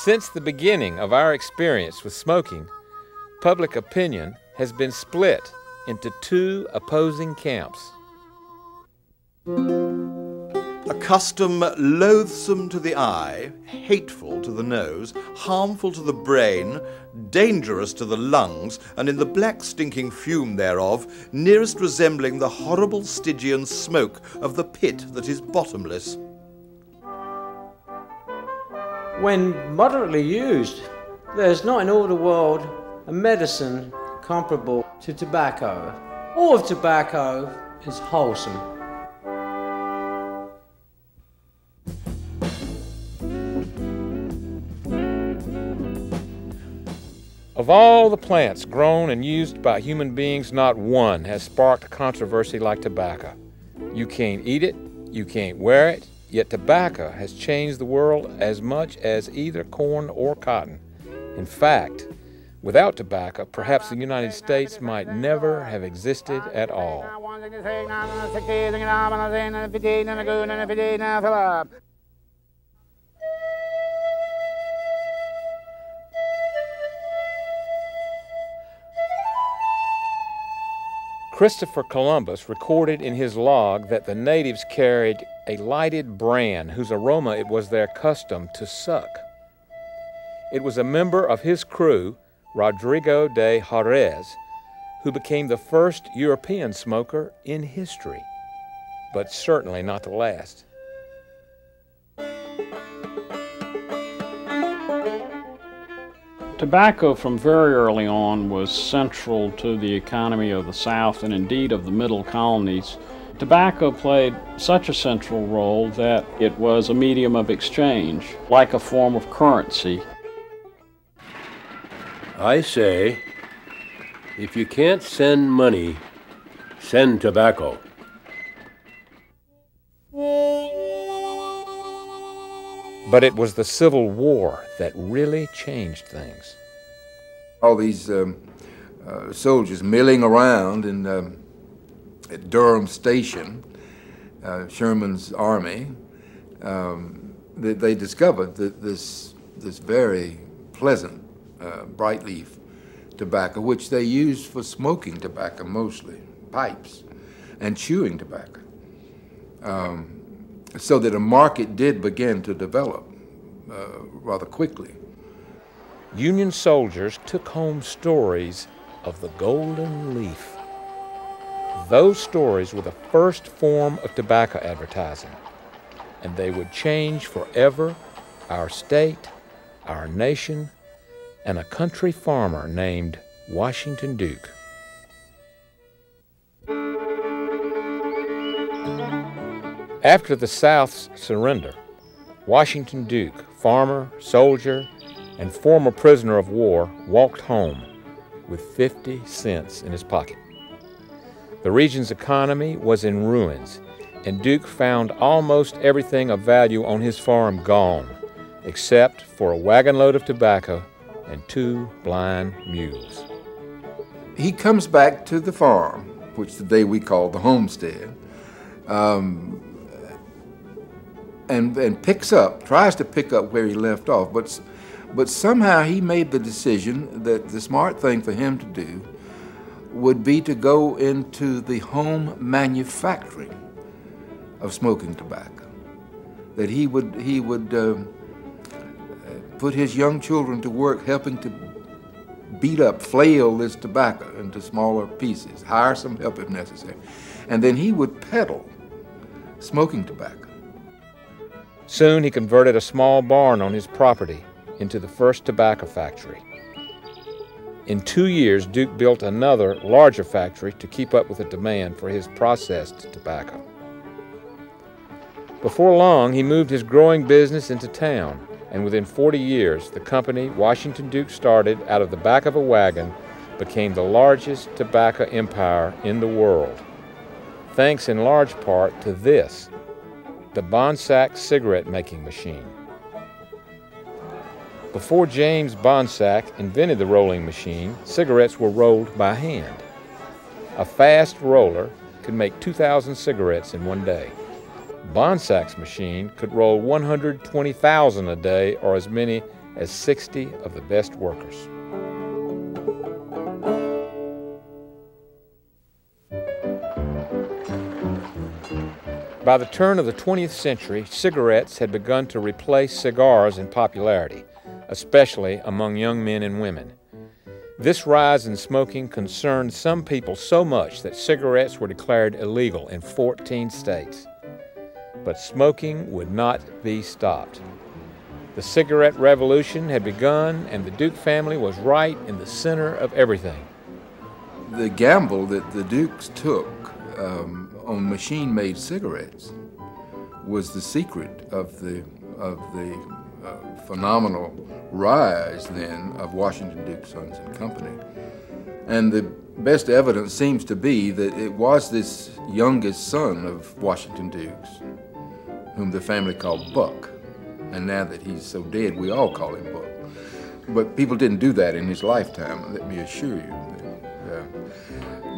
Since the beginning of our experience with smoking, public opinion has been split into two opposing camps. A custom loathsome to the eye, hateful to the nose, harmful to the brain, dangerous to the lungs, and in the black stinking fume thereof, nearest resembling the horrible Stygian smoke of the pit that is bottomless. When moderately used, there's not in all the world a medicine comparable to tobacco. All of tobacco is wholesome. Of all the plants grown and used by human beings, not one has sparked controversy like tobacco. You can't eat it, you can't wear it, yet tobacco has changed the world as much as either corn or cotton. In fact, without tobacco, perhaps the United States might never have existed at all. Christopher Columbus recorded in his log that the natives carried a lighted brand whose aroma it was their custom to suck. It was a member of his crew, Rodrigo de Jerez, who became the first European smoker in history, but certainly not the last. Tobacco from very early on was central to the economy of the South and indeed of the middle colonies. Tobacco played such a central role that it was a medium of exchange, like a form of currency. I say, if you can't send money, send tobacco. But it was the Civil War that really changed things. All these soldiers milling around in, at Durham Station, Sherman's army, they discovered that this very pleasant bright leaf tobacco, which they used for smoking tobacco mostly, pipes, and chewing tobacco. So that a market did begin to develop rather quickly. Union soldiers took home stories of the golden leaf. Those stories were the first form of tobacco advertising, and they would change forever our state, our nation, and a country farmer named Washington Duke. After the South's surrender, Washington Duke, farmer, soldier, and former prisoner of war, walked home with 50 cents in his pocket. The region's economy was in ruins, and Duke found almost everything of value on his farm gone, except for a wagon load of tobacco and 2 blind mules. He comes back to the farm, which today we call the homestead, and tries to pick up where he left off, but somehow he made the decision that the smart thing for him to do would be to go into the home manufacturing of smoking tobacco. That he would put his young children to work helping to flail this tobacco into smaller pieces, hire some help if necessary, and then he would peddle smoking tobacco. Soon he converted a small barn on his property into the first tobacco factory. In 2 years, Duke built another, larger factory to keep up with the demand for his processed tobacco. Before long, he moved his growing business into town, and within 40 years, the company Washington Duke started out of the back of a wagon became the largest tobacco empire in the world, thanks in large part to this, the Bonsack cigarette-making machine. Before James Bonsack invented the rolling machine, cigarettes were rolled by hand. A fast roller could make 2,000 cigarettes in one day. Bonsack's machine could roll 120,000 a day, or as many as 60 of the best workers. By the turn of the 20th century, cigarettes had begun to replace cigars in popularity, especially among young men and women. This rise in smoking concerned some people so much that cigarettes were declared illegal in 14 states. But smoking would not be stopped. The cigarette revolution had begun, and the Duke family was right in the center of everything. The gamble that the Dukes took on machine-made cigarettes was the secret of the phenomenal rise then of Washington Duke Sons and Company. And the best evidence seems to be that it was this youngest son of Washington Dukes, whom the family called Buck. And now that he's so dead, we all call him Buck. But people didn't do that in his lifetime, let me assure you.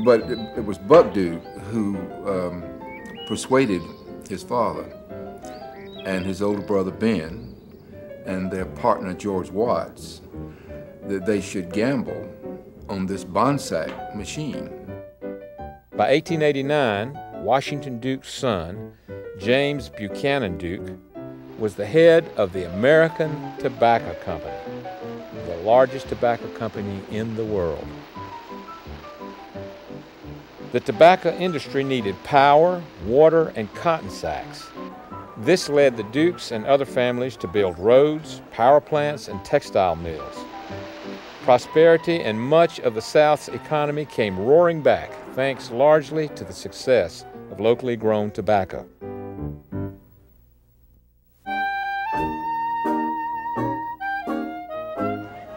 But it was Buck Duke who persuaded his father and his older brother Ben and their partner George Watts that they should gamble on this Bonsack machine. By 1889, Washington Duke's son, James Buchanan Duke, was the head of the American Tobacco Company, the largest tobacco company in the world. The tobacco industry needed power, water, and cotton sacks. This led the Dukes and other families to build roads, power plants, and textile mills. Prosperity and much of the South's economy came roaring back, thanks largely to the success of locally grown tobacco.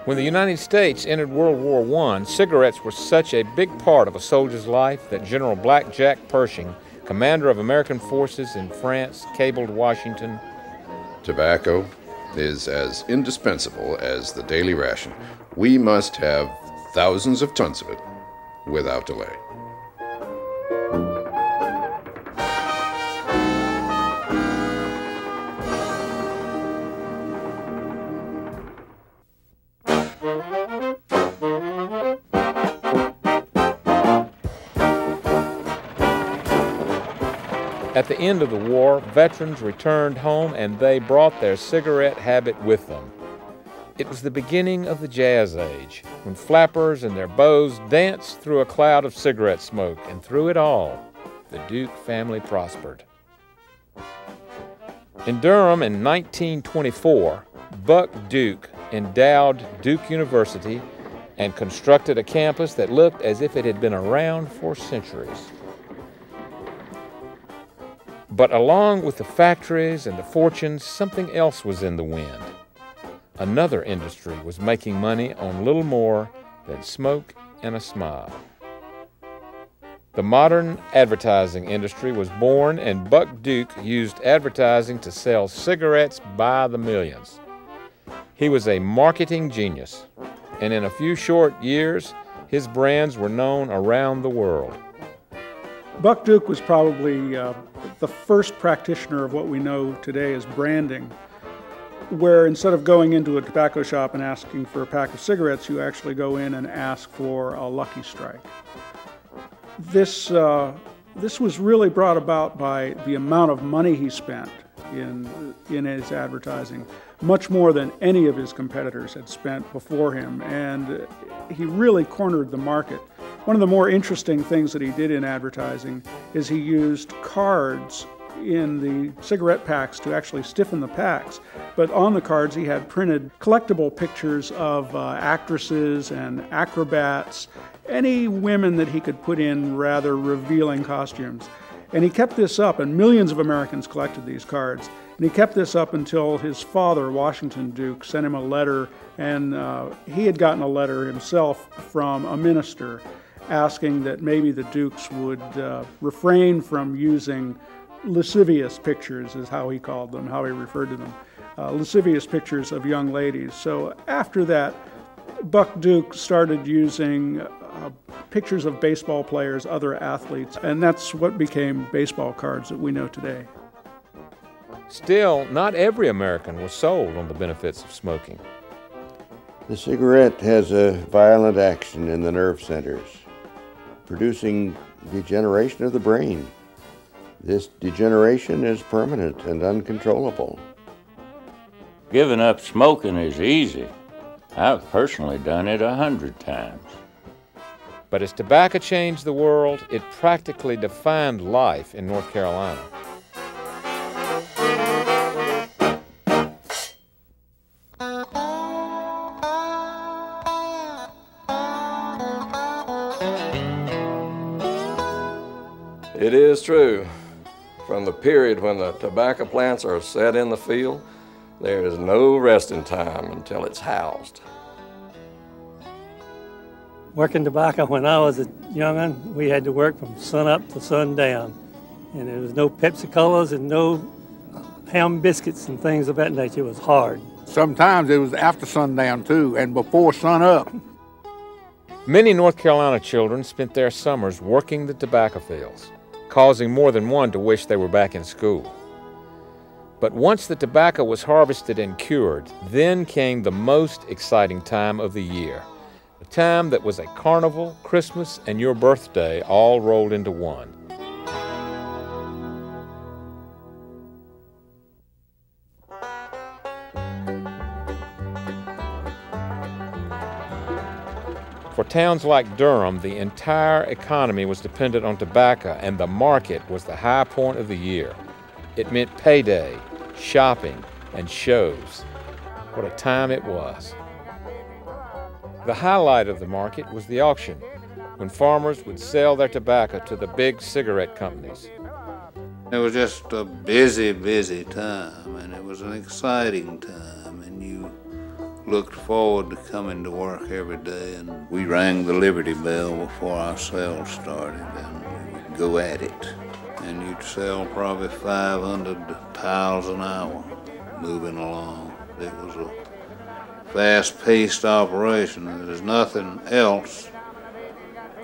When the United States entered World War I, cigarettes were such a big part of a soldier's life that General Black Jack Pershing, commander of American forces in France, cabled Washington, "Tobacco is as indispensable as the daily ration. We must have thousands of tons of it without delay." At the end of the war, veterans returned home and they brought their cigarette habit with them. It was the beginning of the Jazz Age, when flappers and their bows danced through a cloud of cigarette smoke, and through it all, the Duke family prospered. In Durham in 1924, Buck Duke endowed Duke University and constructed a campus that looked as if it had been around for centuries. But along with the factories and the fortunes, something else was in the wind. Another industry was making money on little more than smoke and a smile. The modern advertising industry was born, and Buck Duke used advertising to sell cigarettes by the millions. He was a marketing genius, and in a few short years, his brands were known around the world. Buck Duke was probably the first practitioner of what we know today as branding, where instead of going into a tobacco shop and asking for a pack of cigarettes, you actually go in and ask for a Lucky Strike. This was really brought about by the amount of money he spent in his advertising, much more than any of his competitors had spent before him, and he really cornered the market. One of the more interesting things that he did in advertising is he used cards in the cigarette packs to actually stiffen the packs. But on the cards he had printed collectible pictures of actresses and acrobats, any women that he could put in rather revealing costumes. And he kept this up, and millions of Americans collected these cards. And he kept this up until his father, Washington Duke, sent him a letter, and he had gotten a letter himself from a minister asking that maybe the Dukes would refrain from using lascivious pictures, is how he called them, how he referred to them, lascivious pictures of young ladies. So after that, Buck Duke started using pictures of baseball players, other athletes, and that's what became baseball cards that we know today. Still, not every American was sold on the benefits of smoking. The cigarette has a violent action in the nerve centers, producing degeneration of the brain. This degeneration is permanent and uncontrollable. Giving up smoking is easy. I've personally done it 100 times. But as tobacco changed the world, it practically defined life in North Carolina. It is true. From the period when the tobacco plants are set in the field, there is no resting time until it's housed. Working tobacco when I was a young'un, we had to work from sun up to sundown. And there was no Pepsi Colas and no ham biscuits and things of that nature. It was hard. Sometimes it was after sundown too, and before sun up. Many North Carolina children spent their summers working the tobacco fields, causing more than one to wish they were back in school. But once the tobacco was harvested and cured, then came the most exciting time of the year, a time that was a carnival, Christmas, and your birthday all rolled into one. For towns like Durham, the entire economy was dependent on tobacco, and the market was the high point of the year. It meant payday, shopping, and shows. What a time it was. The highlight of the market was the auction, when farmers would sell their tobacco to the big cigarette companies. It was just a busy, busy time, and it was an exciting time, and you looked forward to coming to work every day, and we rang the Liberty Bell before our sales started, and we'd go at it. And you'd sell probably 500 piles an hour moving along. It was a fast-paced operation. There's nothing else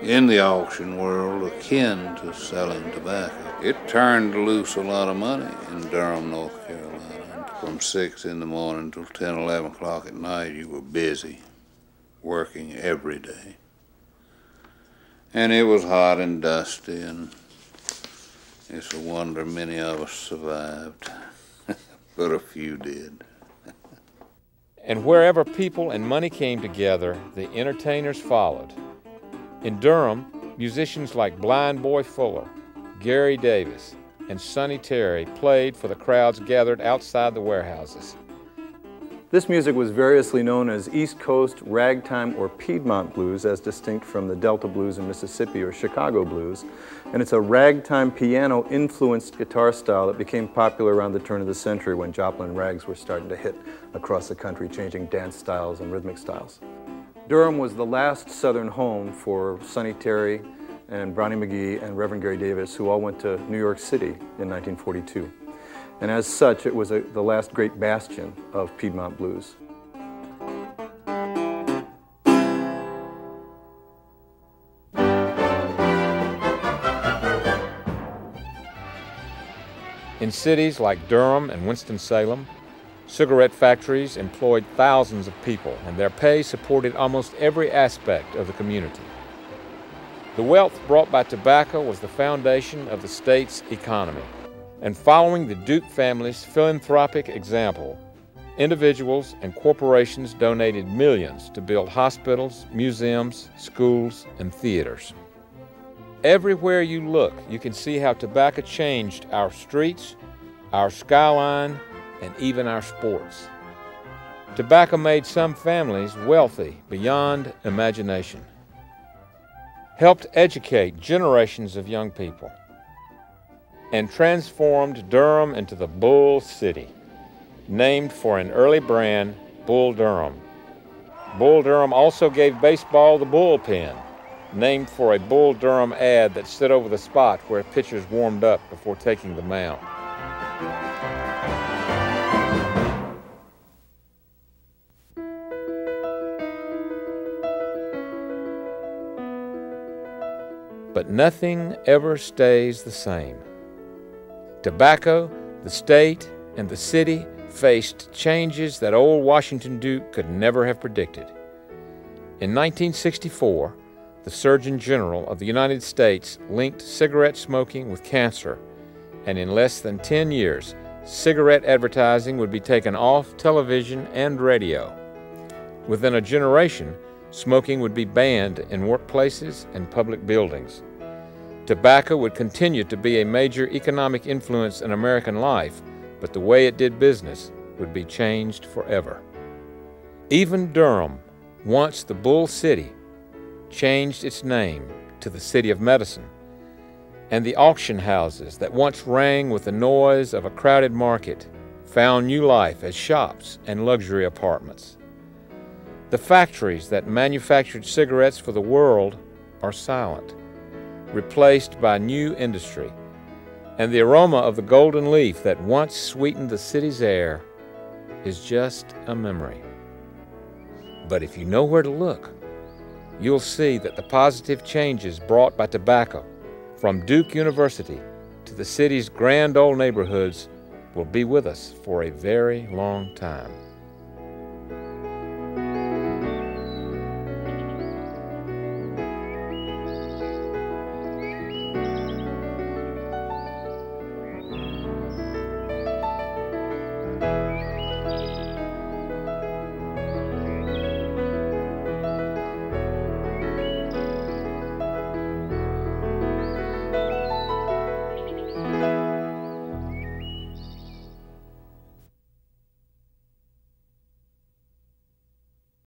in the auction world akin to selling tobacco. It turned loose a lot of money in Durham, North Carolina. From 6 in the morning till 10, 11 o'clock at night, you were busy, working every day. And it was hot and dusty, and it's a wonder many of us survived, but a few did. And wherever people and money came together, the entertainers followed. In Durham, musicians like Blind Boy Fuller, Gary Davis, and Sonny Terry played for the crowds gathered outside the warehouses. This music was variously known as East Coast, ragtime, or Piedmont blues, as distinct from the Delta blues in Mississippi or Chicago blues. And it's a ragtime piano-influenced guitar style that became popular around the turn of the century when Joplin rags were starting to hit across the country, changing dance styles and rhythmic styles. Durham was the last southern home for Sonny Terry and Brownie McGhee and Reverend Gary Davis, who all went to New York City in 1942. And as such, it was the last great bastion of Piedmont blues. In cities like Durham and Winston-Salem, cigarette factories employed thousands of people, and their pay supported almost every aspect of the community. The wealth brought by tobacco was the foundation of the state's economy. And following the Duke family's philanthropic example, individuals and corporations donated millions to build hospitals, museums, schools, and theaters. Everywhere you look, you can see how tobacco changed our streets, our skyline, and even our sports. Tobacco made some families wealthy beyond imagination, helped educate generations of young people, and transformed Durham into the Bull City, named for an early brand, Bull Durham. Bull Durham also gave baseball the bullpen, named for a Bull Durham ad that stood over the spot where pitchers warmed up before taking the mound. But nothing ever stays the same. Tobacco, the state, and the city faced changes that old Washington Duke could never have predicted. In 1964, the Surgeon General of the United States linked cigarette smoking with cancer, and in less than 10 years, cigarette advertising would be taken off television and radio. Within a generation, smoking would be banned in workplaces and public buildings. Tobacco would continue to be a major economic influence in American life, but the way it did business would be changed forever. Even Durham, once the Bull City, changed its name to the City of Medicine, and the auction houses that once rang with the noise of a crowded market found new life as shops and luxury apartments. The factories that manufactured cigarettes for the world are silent, replaced by new industry, and the aroma of the golden leaf that once sweetened the city's air is just a memory. But if you know where to look, you'll see that the positive changes brought by tobacco from Duke University to the city's grand old neighborhoods will be with us for a very long time.